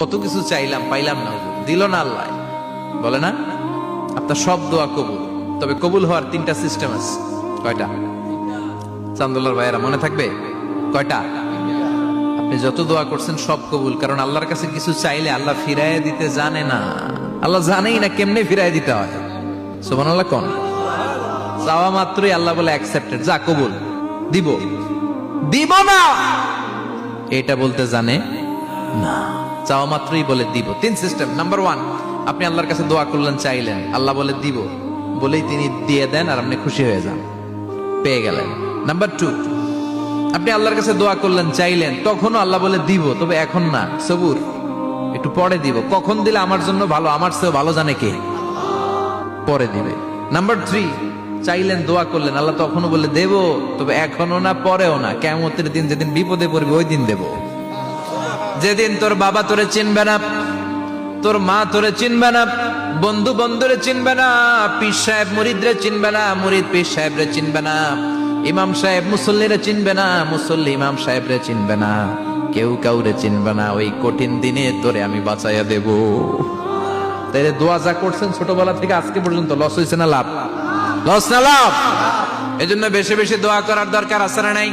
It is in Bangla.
কত কিছু চাইলাম, পাইলাম না, দিল না আল্লাহ। বলে না আপনার সব দোয়া কবুল, তবে কবুল হওয়ার 3টা সিস্টেম আছে। কয়টা? চান্দুল্লাহর ভাইয়েরা মনে থাকবে কয়টা? আপনি যত দোয়া করছেন সব কবুল, কারণ আল্লাহর কাছে কিছু চাইলে আল্লাহ ফিরাইয়া দিতে জানে না। আল্লাহ জানেই না কেমনে ফিরাইয়া দিতে হয়। সুবহানাল্লাহ কোন? চাওয়া মাত্রই আল্লাহ বলে অ্যাকসেপ্টেড, যা কবুল, দিব দিব না এটা বলতে জানে না, চাওয়া মাত্রই বলে দিব। 3 সিস্টেম। নাম্বার 1, আপনি আল্লাহর কাছে দোয়া করলেন, চাইলেন, আল্লাহ বলে দিব, বলেই তিনি দিয়ে দেন আর আপনি খুশি হয়ে যান, পেয়ে গেলেন। নাম্বার 2, আপনি আল্লাহর কাছে দোয়া করলেন, চাইলেন, তখনও আল্লাহ বলে দিব, তবে এখন না, সবুর, একটু পরে দিব। কখন দিলে আমার জন্য ভালো, আমার চেয়ে ভালো জানে কে, পরে দিবে। নাম্বার 3, চাইলেন, দোয়া করলেন, আল্লাহ তখনও বলে দেব, তবে এখনো না, পরেও না, কিয়ামতের দিন যেদিন বিপদে পড়বে ওই দিন দেব। যেদিন তোর বাবা তোরে চিনবে না, তোর মা তোরে চিনবে না, বন্ধু বন্ধুরে চিনবে না, পীর সাহেব মুরিদরে চিনবে না, মুরিদ পীর সাহেবরে চিনবে না, ইমাম সাহেব মুসল্লিরে চিনবে না, মুসল্লি ইমাম সাহেবরে চিনবে না, কেউ কাউরে চিনবে না। ওই কঠিন দিনে তোরে আমি বাঁচাইয়া দেব। তাই দোয়া যা করছেন ছোটবেলা থেকে আজকে পর্যন্ত, লস হয়েছে না লাভ? লস না লাভ? এজন্য বেশি বেশি দোয়া করার দরকার আছে না নাই?